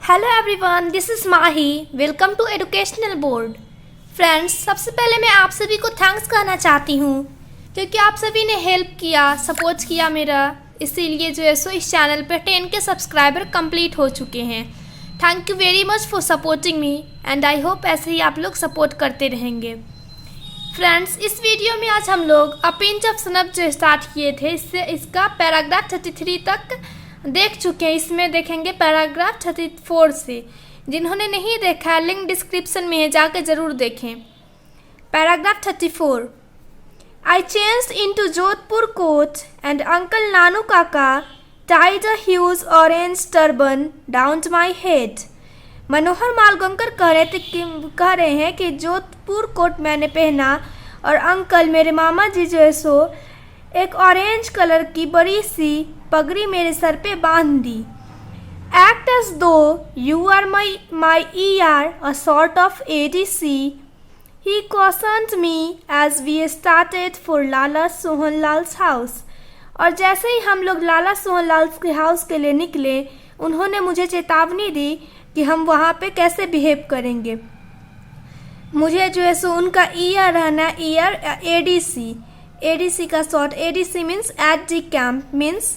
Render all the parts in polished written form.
Hello everyone, this is Mahi. Welcome to educational board. Friends, सबसे पहले मैं आप सभी को थैंक्स कहना चाहती हूँ क्योंकि आप सभी ने हेल्प किया, सपोर्ट किया मेरा। इसीलिए जो है सो इस चैनल पर 10 के सब्सक्राइबर कंप्लीट हो चुके हैं। Thank you very much for supporting me and I hope ऐसे ही आप लोग सपोर्ट करते रहेंगे। फ्रेंड्स, इस वीडियो में आज हम लोग अ पिंच ऑफ सनब जो स्टार्ट किए थे इसका पैराग्राफ 33 तक देख चुके हैं। इसमें देखेंगे पैराग्राफ 34 से। जिन्होंने नहीं देखा है लिंक डिस्क्रिप्शन में है, जाके ज़रूर देखें। Paragraph 34। I changed into Jodhpur coat and uncle Nanu Kaka tied a huge orange turban down to my head. Manohar Malgonkar कह रहे हैं कि जोधपुर कोट मैंने पहना और अंकल मेरे मामा जी जो है सो एक ऑरेंज कलर की बड़ी सी पगड़ी मेरे सर पे बांध दी। Act as though you are my ER, a sort of ADC, he cautioned me as we started for Lala Sohanlal's house. और जैसे ही हम लोग लाला सोहनलाल के हाउस के लिए निकले, उन्होंने मुझे चेतावनी दी कि हम वहाँ पे कैसे बिहेव करेंगे। मुझे जो है सो उनका ER रहना, ER ADC का short. ADC means at the camp, means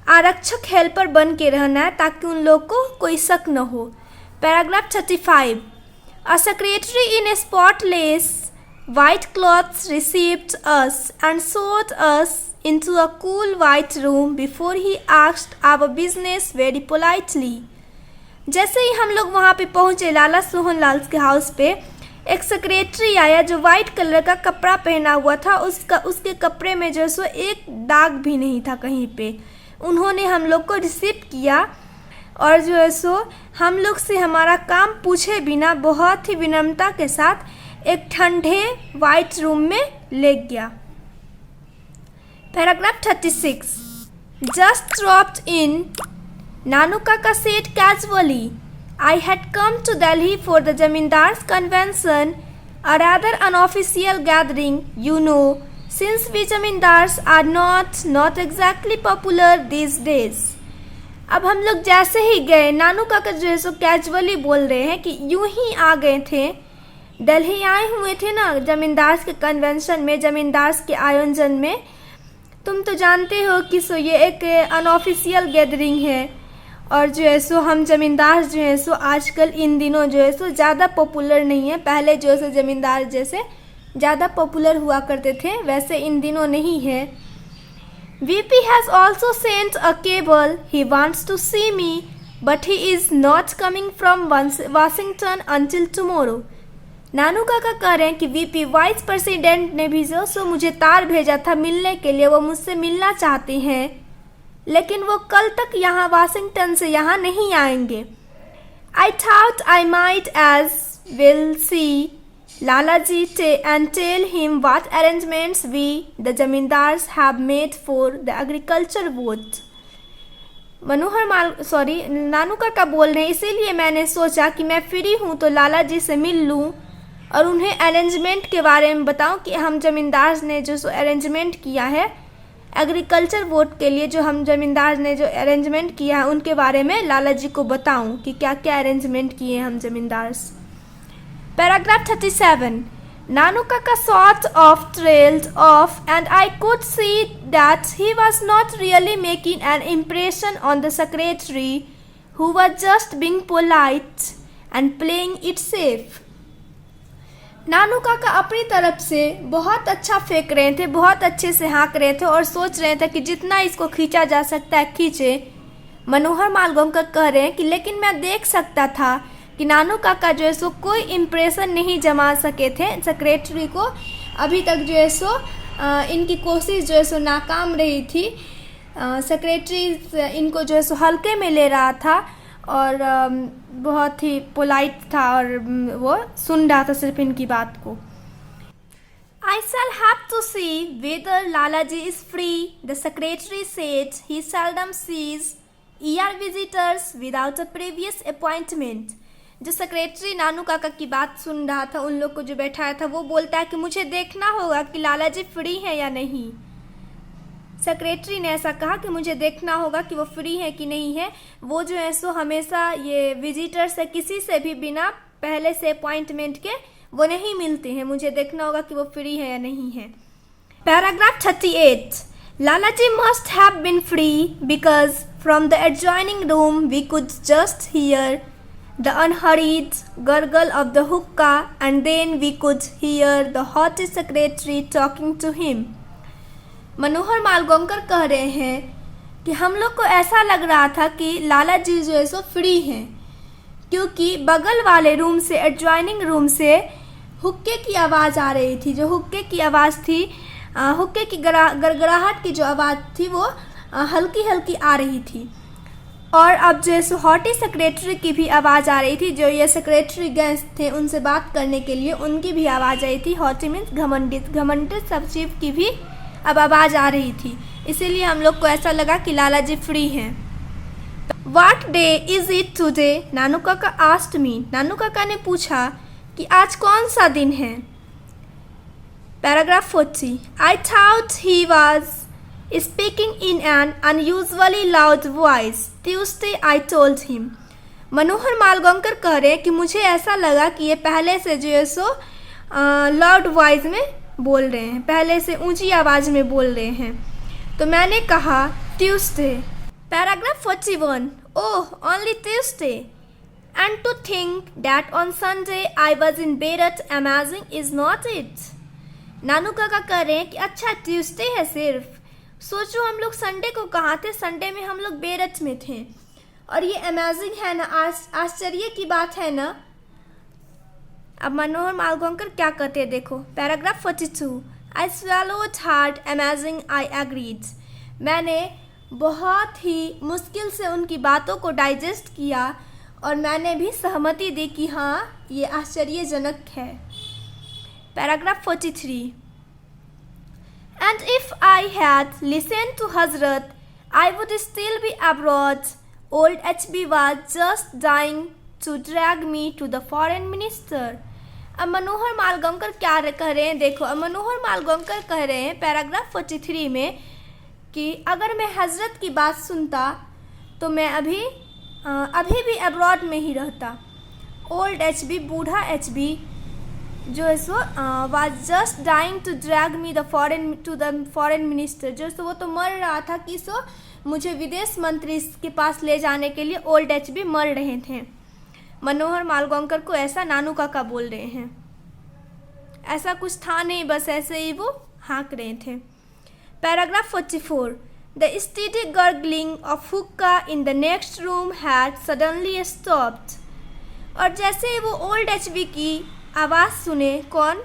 आरक्षक हेल्पर बन के रहना है ताकि उन लोग को कोई शक न हो। Paragraph 35। A secretary in spotless white clothes received us and showed us into a cool white room before he asked our business very politely. जैसे ही हम लोग वहाँ पे पहुँचे लाला सोहनलाल के हाउस पे, एक सेक्रेटरी आया जो वाइट कलर का कपड़ा पहना हुआ था। उसके कपड़े में जो सो एक दाग भी नहीं था कहीं पे। उन्होंने हम लोग को रिसीव किया और जो है सो हम लोग से हमारा काम पूछे बिना बहुत ही विनम्रता के साथ एक ठंडे वाइट रूम में ले गया। पैराग्राफ 36। जस्ट ड्रॉप्ड इन, नानू काका said casually, I had come to Delhi for the Zamindars convention, a rather unofficial gathering, you know, since we Zamindars are not exactly popular these days. अब हम लोग जैसे ही गए, नानू काका जो है सो कैजुअली बोल रहे हैं कि यूं ही आ गए थे, दिल्ली आए हुए थे ना जमींदार्स के कन्वेंशन में, जमींदार्स के आयोजन में। तुम तो जानते हो कि सो ये एक अनऑफिशियल गैदरिंग है और जो है सो हम ज़मींदार जो है सो आजकल इन दिनों जो है सो ज़्यादा पॉपुलर नहीं है। पहले जो है सो ज़मींदार जैसे ज़्यादा पॉपुलर हुआ करते थे, वैसे इन दिनों नहीं है। VP has also sent a cable, he wants to see me but he is not coming from Washington until tomorrow. Nanu Kaka कह रहे हैं कि VP वाइस प्रेसिडेंट ने भी जो सो मुझे तार भेजा था मिलने के लिए, वो मुझसे मिलना चाहते हैं लेकिन वो कल तक यहाँ वाशिंगटन से यहाँ नहीं आएंगे। I thought I might as well see Lalaji and tell him what arrangements we, the zamindars, have made for the agriculture vote. नानू काका बोल रहे हैं, इसीलिए मैंने सोचा कि मैं फ्री हूँ तो लाला जी से मिल लूँ और उन्हें अरेंजमेंट के बारे में बताऊँ कि हम जमींदार ने जो सो अरेंजमेंट किया है एग्रीकल्चर वोट के लिए, जो हम ज़मींदार ने जो अरेंजमेंट किया है उनके बारे में लाला जी को बताऊं कि क्या क्या अरेंजमेंट किए हैं हम ज़मींदार। Paragraph 37। Nanu Kaka sort of trailed off and I could see that he was not really making an impression on the secretary who was just being polite and playing it safe. Nanu Kaka अपनी तरफ से बहुत अच्छा फेंक रहे थे, बहुत अच्छे से हाँक रहे थे और सोच रहे थे कि जितना इसको खींचा जा सकता है खींचे। मनोहर मालगोंकर कह रहे हैं कि लेकिन मैं देख सकता था कि नानू काका जो है सो कोई इम्प्रेशन नहीं जमा सके थे सेक्रेटरी को। अभी तक जो है सो इनकी कोशिश जो है सो नाकाम रही थी। सेक्रेटरी इनको जो है सो हल्के में ले रहा था और बहुत ही पोलाइट था और वो सुन रहा था सिर्फ इनकी बात को। I shall have to see whether Lalaji is free. The secretary said he seldom sees ER visitors without a previous appointment. जो सेक्रेटरी नानू काका की बात सुन रहा था, उन लोग को जो बैठाया था, वो बोलता है कि मुझे देखना होगा कि लाला जी फ्री हैं या नहीं। सेक्रेटरी ने ऐसा कहा कि मुझे देखना होगा कि वो फ्री है कि नहीं है। वो जो है सो हमेशा ये विजिटर से किसी से भी बिना पहले से अपॉइंटमेंट के वो नहीं मिलते हैं, मुझे देखना होगा कि वो फ्री है या नहीं है। Paragraph 38 Lalaji must have been free because from the adjoining room we could just hear the unhurried gurgle of the hookah and then we could hear the haughty secretary talking to him। मनोहर मालगोंकर कह रहे हैं कि हम लोग को ऐसा लग रहा था कि लाला जी जो है सो फ्री हैं, क्योंकि बगल वाले रूम से एडजॉइनिंग रूम से हुक्के की आवाज़ आ रही थी। जो हुक्के की आवाज़ थी, हुक्के की गड़गड़ाहट की जो आवाज़ थी वो हल्की हल्की आ रही थी। और अब जो है सो हॉटी सेक्रेटरी की भी आवाज़ आ रही थी। जो ये सेक्रेटरी गेस्ट थे उनसे बात करने के लिए उनकी भी आवाज़ आई थी। हॉटी मीन्स घमंडित सब चीफ की भी अब आवाज़ आ रही थी, इसीलिए हम लोग को ऐसा लगा कि लाला जी फ्री हैं। What day is it today? नानू काका asked me। नानू काका ने पूछा कि आज कौन सा दिन है। Paragraph 40 I thought he was speaking in an unusually loud voice Tuesday I told him। मनोहर मालगोंकर कह रहे हैं कि मुझे ऐसा लगा कि ये पहले से जो है सो लाउड वॉइस में बोल रहे हैं, पहले से ऊंची आवाज़ में बोल रहे हैं। तो मैंने कहा Tuesday. Paragraph 41 oh only Tuesday and to think that on Sunday I was in Beirut amazing is not it. Nanu Kaka कह रहे हैं कि अच्छा ट्यूसडे है सिर्फ, सोचो हम लोग संडे को कहाँ थे, संडे में हम लोग बेरट में थे। और ये अमेजिंग है ना, आश्चर्य की बात है ना। अब मनोहर मालगोंकर क्या कहते हैं देखो। Paragraph 42 I swallowed hard amazing I agreed। मैंने बहुत ही मुश्किल से उनकी बातों को डाइजेस्ट किया और मैंने भी सहमति दी कि हाँ ये आश्चर्यजनक है। Paragraph 43 and if I had listened to Hazrat I would still be abroad। Old HB was just dying to drag me to the foreign minister। अब मनोहर मालगोंकर क्या कह रहे हैं देखो। अब मनोहर मालगोंकर कह रहे हैं पैराग्राफ 43 में कि अगर मैं हजरत की बात सुनता तो मैं अभी भी अब्रॉड में ही रहता। ओल्ड HB बूढ़ा HB जो है सो was just dying to drag me to the foreign minister. जो सो वो तो मर रहा था कि सो मुझे विदेश मंत्री के पास ले जाने के लिए ओल्ड HB मर रहे थे। मनोहर मालगोंकर को ऐसा नानू काका बोल रहे हैं। ऐसा कुछ था नहीं, बस ऐसे ही वो हाँक रहे थे। Paragraph 44 the steady gargling of hookah in the next room had suddenly stopped. और जैसे ही वो ओल्ड HB की आवाज़ सुने, कौन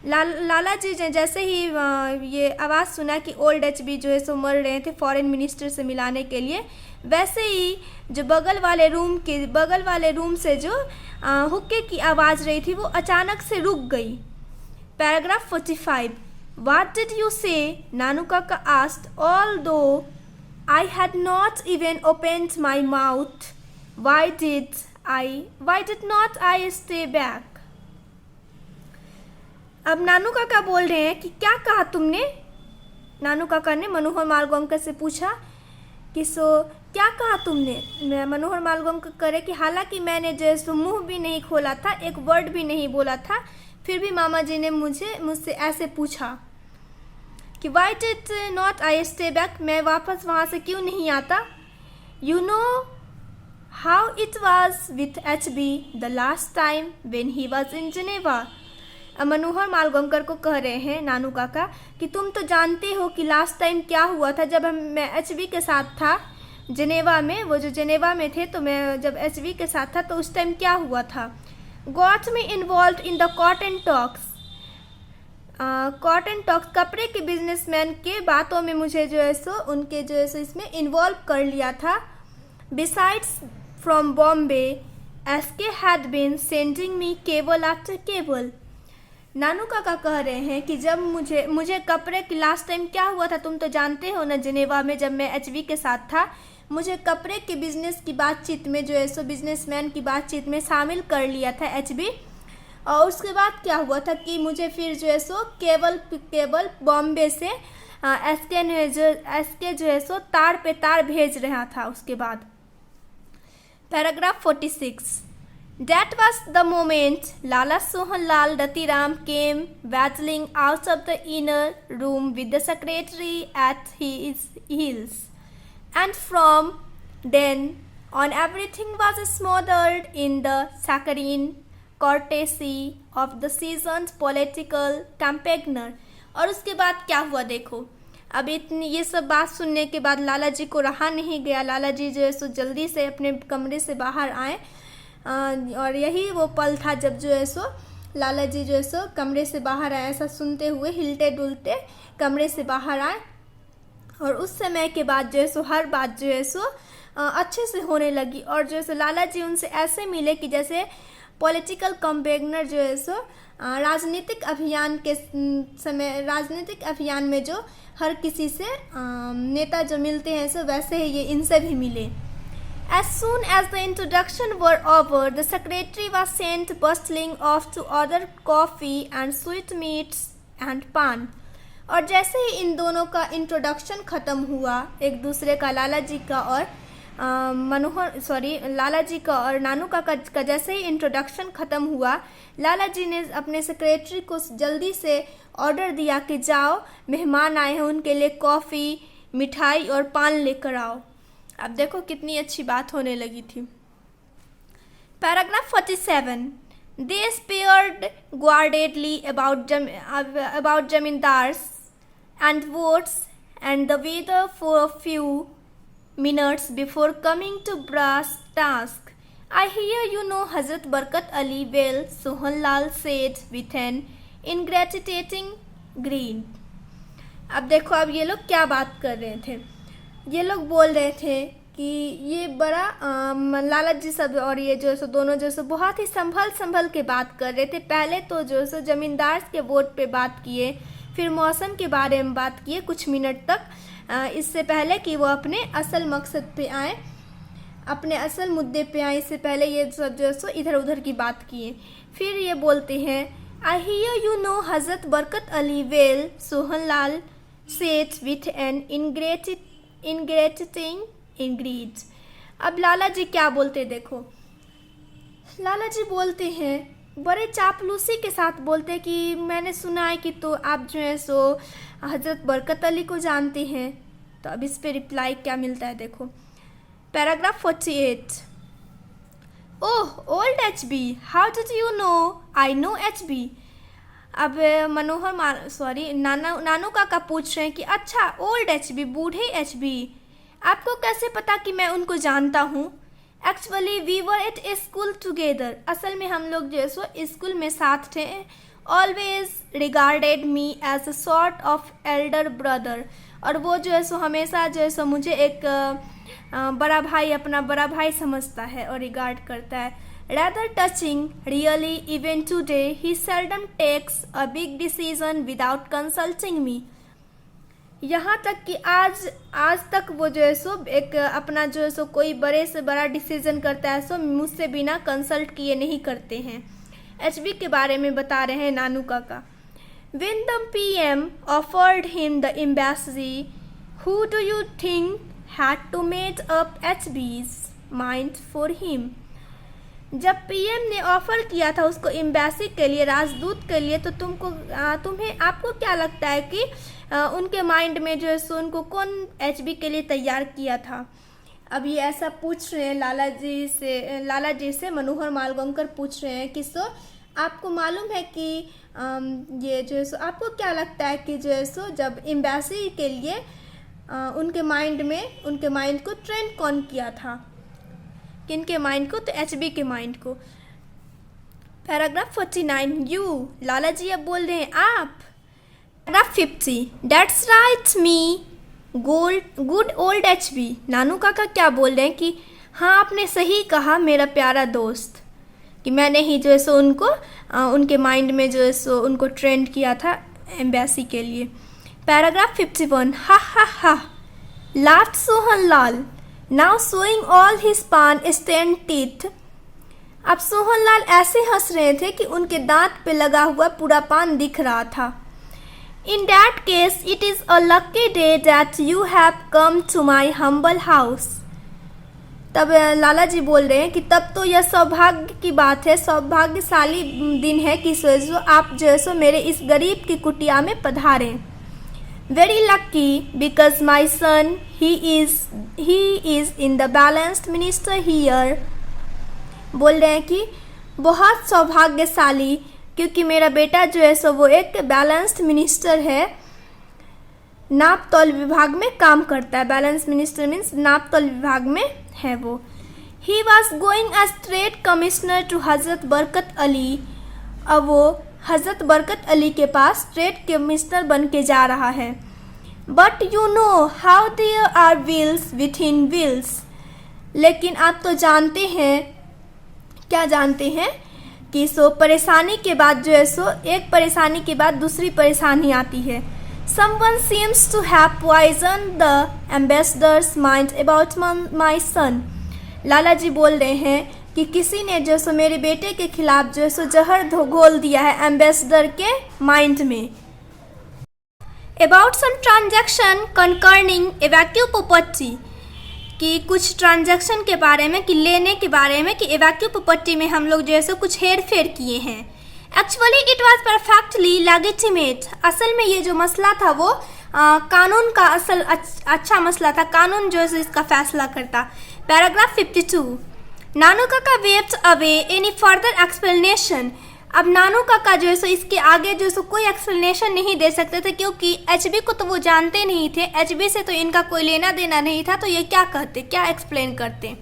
लाला जी ने जैसे ही ये आवाज़ सुना कि ओल्ड HB जो है सो मर रहे थे फॉरेन मिनिस्टर से मिलाने के लिए, वैसे ही जो बगल वाले रूम से जो हुक्के की आवाज़ रही थी वो अचानक से रुक गई। पैराग्राफ 45 व्हाट डिड यू से नानू काका asked although I had not even opened my mouth why did not I stay back. अब नानू काका बोल रहे हैं कि क्या कहा तुमने। नानू काका ने मनोहर मालगोंकर से पूछा कि सो क्या कहा तुमने। मनोहर मालगोंकर करे कि हालांकि मैंने जो सो मुंह भी नहीं खोला था, एक वर्ड भी नहीं बोला था, फिर भी मामा जी ने मुझसे ऐसे पूछा कि why did not I stay back, मैं वापस वहाँ से क्यों नहीं आता। You know how it was with HB the last time when he was in Geneva. Manohar Malgonkar को कह रहे हैं नानू काका कि तुम तो जानते हो कि लास्ट टाइम क्या हुआ था जब मैं HB के साथ था जिनेवा में। वो जो जिनेवा में थे तो मैं जब HB के साथ था तो उस टाइम क्या हुआ था। Got me involve in the cotton talks. Cotton talks कपड़े के बिजनेसमैन के बातों में मुझे जो है सो उनके जो है सो इसमें इन्वॉल्व कर लिया था। Besides from Bombay SK had been sending me cable after cable. Nanu Kaka कह रहे हैं कि जब मुझे कपड़े की लास्ट टाइम क्या हुआ था तुम तो जानते हो ना, जिनेवा में जब मैं HB के साथ था मुझे कपड़े के बिजनेस की बातचीत में जो है सो बिजनेसमैन की बातचीत में शामिल कर लिया था HB। और उसके बाद क्या हुआ था कि मुझे फिर जो है सो केबल बॉम्बे से एसके जो है सो तार पे तार भेज रहा था उसके बाद। Paragraph 46। That was the moment Lala Sohan Lal Ratiram came waddling out of the inner room with the secretary at his heels. And from then on everything was smothered in the saccharine courtesy of the seasoned political campaigner। और उसके बाद क्या हुआ देखो। अब इतनी ये सब बात सुनने के बाद लाला जी को रहा नहीं गया। लाला जी जो है सो जल्दी से अपने कमरे से बाहर आए और यही वो पल था जब जो है सो लाला जी जो है सो कमरे से बाहर आए। ऐसा सुनते हुए हिलते डुलते कमरे से बाहर आए और उस समय के बाद जो है सो हर बात जो है सो अच्छे से होने लगी। और जो है सो लाला जी उनसे ऐसे मिले कि जैसे पॉलिटिकल कैंपेनर जो है सो राजनीतिक अभियान में जो हर किसी से नेता जो मिलते हैं सो वैसे ही ये इनसे भी मिले। As soon as the introduction were over, the secretary was sent bustling off to order coffee and sweetmeats and pan। और जैसे ही इन दोनों का इंट्रोडक्शन ख़त्म हुआ एक दूसरे का, लाला जी का और लाला जी का और नानू का जैसे ही इंट्रोडक्शन ख़त्म हुआ, लाला जी ने अपने सेक्रेटरी को जल्दी से ऑर्डर दिया कि जाओ मेहमान आए हैं उनके लिए कॉफ़ी मिठाई और पान लेकर आओ। अब देखो कितनी अच्छी बात होने लगी थी। Paragraph 47। They spared guardedly about zamindars and votes and the weather for a few minutes before coming to brass task। I hear you know Hazrat Barkat Ali well, Sohan Lal said with an ingratiating grin। अब देखो अब ये लोग क्या बात कर रहे थे। ये लोग बोल रहे थे कि ये बड़ा लाला जी सब और ये जो सो दोनों जो सो बहुत ही संभल के बात कर रहे थे। पहले तो जो सो ज़मींदार के वोट पे बात किए, फिर मौसम के बारे में बात किए कुछ मिनट तक, इससे पहले कि वो अपने असल मकसद पे आए, अपने असल मुद्दे पे आए। इससे पहले ये सब जो सो इधर उधर की बात किए। फिर ये बोलते हैं I hear you know हज़रत Barkat Ali well, Sohan Lal said with an ingratiating grin। अब लाला जी क्या बोलते देखो। लाला जी बोलते हैं बड़े चापलूसी के साथ बोलते कि मैंने सुना है कि तो आप जो है सो हज़रत बरकत अली को जानते हैं। तो अब इस पे रिप्लाई क्या मिलता है देखो। Paragraph 48। Oh old HB, how did you know I know HB। अब नानू काका पूछ रहे हैं कि अच्छा ओल्ड HB, बूढ़े HB, आपको कैसे पता कि मैं उनको जानता हूँ। Actually we were at a school together, असल में हम लोग जो है सो स्कूल में साथ थे। Always regarded me as a sort of elder brother, और वो जो है सो हमेशा जो है सो मुझे एक बड़ा भाई, अपना बड़ा भाई समझता है और रिगार्ड करता है। Rather touching, really, even today, he seldom takes a big decision without consulting me। यहाँ तक कि आज तक वो जो है सो एक अपना जो है सो कोई बड़े से बड़ा डिसीजन करता है सो मुझसे बिना कंसल्ट किए नहीं करते हैं। HB के बारे में बता रहे हैं नानू काका। When the PM offered him the embassy, who do you think had to make up HB's mind for him। जब PM ने ऑफ़र किया था उसको एम्बेसी के लिए, राजदूत के लिए, तो आपको क्या लगता है कि उनके माइंड में जो है सो उनको कौन HB के लिए तैयार किया था। अब ये ऐसा पूछ रहे हैं लाला जी से मनोहर मालवंकर पूछ रहे हैं कि सो आपको मालूम है कि ये जो है सो आपको क्या लगता है कि जो है सो जब एम्बेसी के लिए उनके माइंड को ट्रेंड कौन किया था, किनके माइंड को, तो HB के माइंड को। पैराग्राफ 49। यू, लाला जी अब बोल रहे हैं आप। Paragraph 50। That's right me good old HB। नानू काका क्या बोल रहे हैं कि हाँ आपने सही कहा मेरा प्यारा दोस्त, कि मैंने ही जो है सो उनको उनके माइंड में जो है सो उनको ट्रेंड किया था एम्बेसी के लिए। पैराग्राफ 51। हा हा हा laughed Sohan Lal, now showing all his पान स्टैंड टीथ। अब सोहन लाल ऐसे हंस रहे थे कि उनके दांत पे लगा हुआ पूरा पान दिख रहा था। In that case, it is a lucky day that you have come to my humble house. तब लाला जी बोल रहे हैं कि तब तो यह सौभाग्य की बात है, सौभाग्यशाली दिन है कि सो आप जो है सो मेरे इस गरीब की कुटिया में पधारें. Very lucky because my son he is in the balanced minister here. बोल रहे हैं कि बहुत सौभाग्यशाली क्योंकि मेरा बेटा जो है सो वो एक बैलेंस्ड मिनिस्टर है, नाप तौल विभाग में काम करता है. बैलेंस मिनिस्टर मीन्स नाप तौल विभाग में है वो. He was going as trade commissioner to Hazrat Barkat Ali. अब वो हज़रत बरकत अली के पास ट्रेड कमिश्नर बन के जा रहा है. But you know how there are wheels within wheels. लेकिन आप तो जानते हैं, क्या जानते हैं कि सो परेशानी के बाद जो है सो एक परेशानी के बाद दूसरी परेशानी आती है. Someone seems to have poisoned the ambassador's mind about my son. लाला जी बोल रहे हैं कि किसी ने जो सो मेरे बेटे के खिलाफ जो है सो जहर घोल दिया है एम्बेसडर के माइंड में. About some transaction concerning evacuee property. कि कुछ ट्रांजैक्शन के बारे में, कि लेने के बारे में, कि इवैक्यू प्रॉपर्टी में हम लोग जो है सो कुछ हेर फेर किए हैं. Actually it was perfectly legitimate. असल में ये जो मसला था वो कानून का अच्छा मसला था. कानून जो है इसका फैसला करता. पैराग्राफ 52. नानू काका waived away any further explanation. अब नानू काका जो है सो इसके आगे जो है सो कोई एक्सप्लेनेशन नहीं दे सकते थे क्योंकि एचबी को तो वो जानते नहीं थे. एचबी से तो इनका कोई लेना देना नहीं था, तो ये क्या कहते, क्या एक्सप्लेन करते.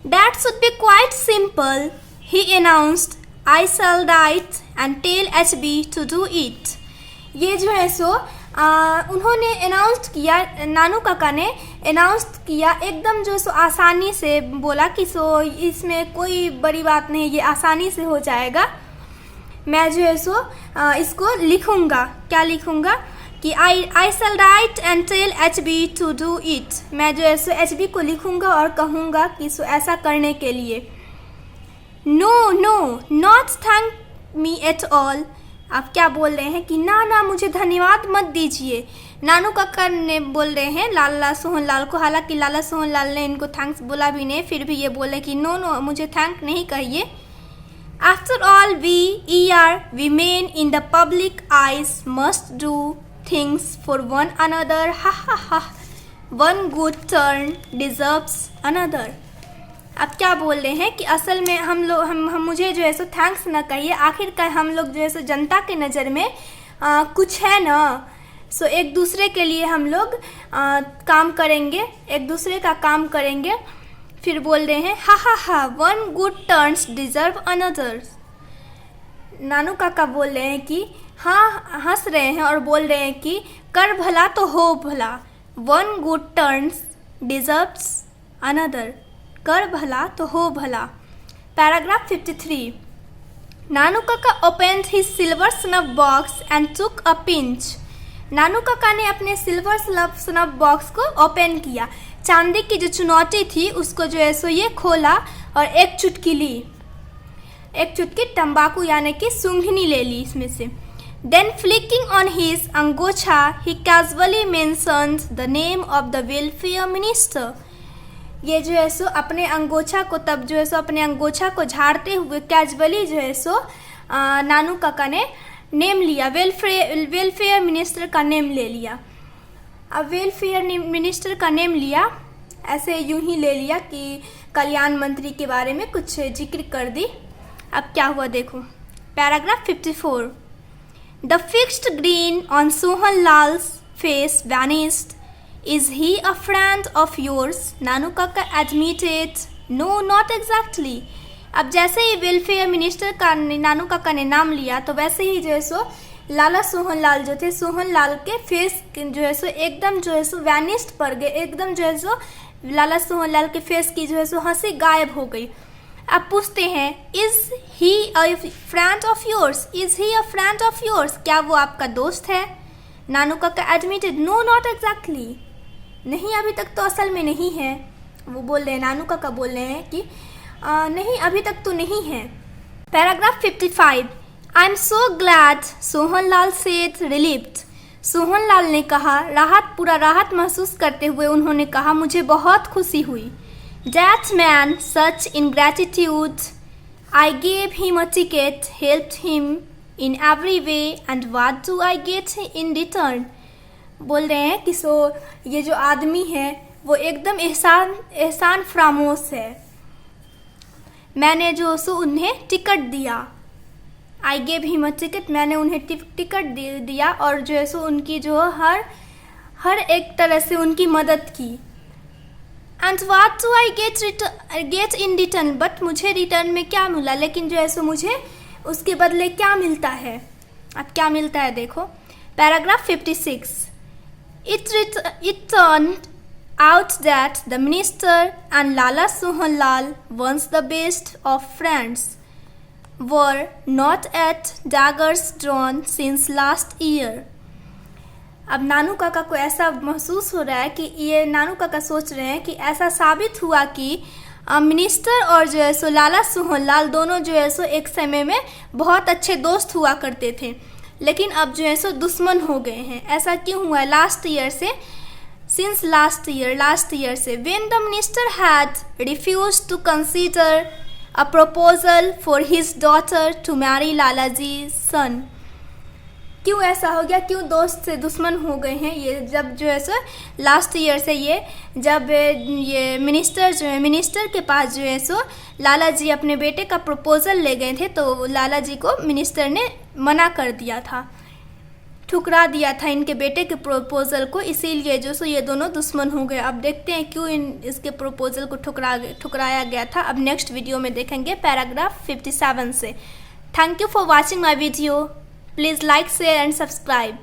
That should be quite simple, he announced. I shall write and tell HB to do it. ये जो है सो उन्होंने अनाउंस किया, नानू काका ने अनाउंस किया एकदम जो है सो आसानी से बोला कि सो इसमें कोई बड़ी बात नहीं, ये आसानी से हो जाएगा. मैं जो है सो इसको लिखूँगा. क्या लिखूँगा कि I shall write and tell HB to do it. मैं जो है सो HB को लिखूँगा और कहूँगा कि सो ऐसा करने के लिए. No not thank me at all. आप क्या बोल रहे हैं कि ना मुझे धन्यवाद मत दीजिए. नानू काका ने बोल रहे हैं लाला सोहन लाल को. हालांकि लाला सोहन लाल ने इनको थैंक्स बोला भी नहीं, फिर भी ये बोले कि नो मुझे थैंक नहीं कहिए. After all we men in the public eyes must do things for one another. हा one good turn deserves another. अब क्या बोल रहे हैं कि असल में हम मुझे जो है सो थैंक्स ना कहिए. आखिरकार हम लोग जो है सो जनता के नज़र में कुछ है ना, सो एक दूसरे के लिए हम लोग काम करेंगे, एक दूसरे का काम करेंगे. फिर बोल रहे हैं हा one good turns deserve another. Nanu Kaka बोल रहे हैं कि हाँ, हंस रहे हैं और बोल रहे हैं कि कर भला तो हो भला. One good turns deserves another. कर भला तो हो भला. Paragraph 53. Nanu Kaka opened his silver snuff box and took a pinch. Nanu Kaka ने अपने सिल्वर स्नफ बॉक्स को ओपन किया. चांदी की जो चुनौती थी उसको जो है सो ये खोला और एक चुटकी तंबाकू यानी कि सूंघनी ले ली इसमें से. Then flicking on his angocha he casually mentioned the name of the welfare minister. ये जो है सो अपने अंगोछा को तब जो है सो अपने अंगोछा को झाड़ते हुए कैजुअली जो है सो नानू काका ने नेम लिया, वेलफेयर मिनिस्टर का नेम ले लिया. अब वेलफेयर मिनिस्टर का नेम लिया, ऐसे यूं ही ले लिया कि कल्याण मंत्री के बारे में कुछ जिक्र कर दी. अब क्या हुआ देखो. Paragraph 54. The fixed green on Sohan Lals face vanished. Is he a friend of yours? नानू काका admitted, no, not exactly. अब जैसे ही वेलफेयर मिनिस्टर का नानू काका ने नाम लिया तो वैसे ही जो है सो लाला सोहन लाल जो थे, सोहन लाल के फेस जो है सो एकदम जो है सो वैनिस्ड पड़ गए. एकदम जो है सो लाला सोहन लाल के फेस की जो है सो हंसी गायब हो गई. अब पूछते हैं is he a friend of yours. Is he a friend of yours. क्या वो आपका दोस्त है. नानू काका एडमिटेड, नो नॉट एग्जैक्टली. नहीं, अभी तक तो असल में नहीं है. वो बोल रहे हैं, नानू काका बोल रहे हैं कि नहीं, अभी तक तो नहीं है. Paragraph 55. I am so glad, Sohan Lal said relieved. Sohanlal ने कहा। पूरा राहत महसूस करते हुए उन्होंने कहा, मुझे बहुत खुशी हुई। That man, such ingratitude. I gave him a ticket, helped him in every way, and what do I get in return? बोल रहे हैं कि ये जो आदमी है वो एकदम एहसान फरामोश है। मैंने जो उन्हें टिकट दिया, I gave him a ticket, मैंने उन्हें टिकट दिया और जो है उनकी जो हर एक तरह से उनकी मदद की। And what do I get in return, but मुझे रिटर्न में क्या मिला, लेकिन जो है मुझे उसके बदले क्या मिलता है। अब क्या मिलता है देखो, paragraph 56। It turned out that the minister and Lala Sohanlal, once the best of friends, were not at daggers drawn since last year. अब नानू काका को ऐसा महसूस हो रहा है कि ये नानू काका सोच रहे हैं कि ऐसा साबित हुआ कि मिनिस्टर और जो है लाला सोहनलाल दोनों जो है एक समय में बहुत अच्छे दोस्त हुआ करते थे, लेकिन अब जो है दुश्मन हो गए हैं। ऐसा क्यों हुआ? लास्ट ईयर से, सिंस लास्ट ईयर से। When the minister had refused to consider a proposal for his daughter to marry Lalaji son. क्यों ऐसा हो गया? क्यों दोस्त से दुश्मन हो गए हैं? ये जब जो है लास्ट ईयर से जब ये मिनिस्टर के पास जो है लाला जी अपने बेटे का प्रपोजल ले गए थे, तो लाला जी को मिनिस्टर ने मना कर दिया था, ठुकरा दिया था इनके बेटे के प्रपोजल को, इसीलिए जो ये दोनों दुश्मन हो गए। अब देखते हैं क्यों इसके प्रपोजल को ठुकराया गया था। अब नेक्स्ट वीडियो में देखेंगे पैराग्राफ 57 से। Thank you for watching my video. Please like, share and subscribe.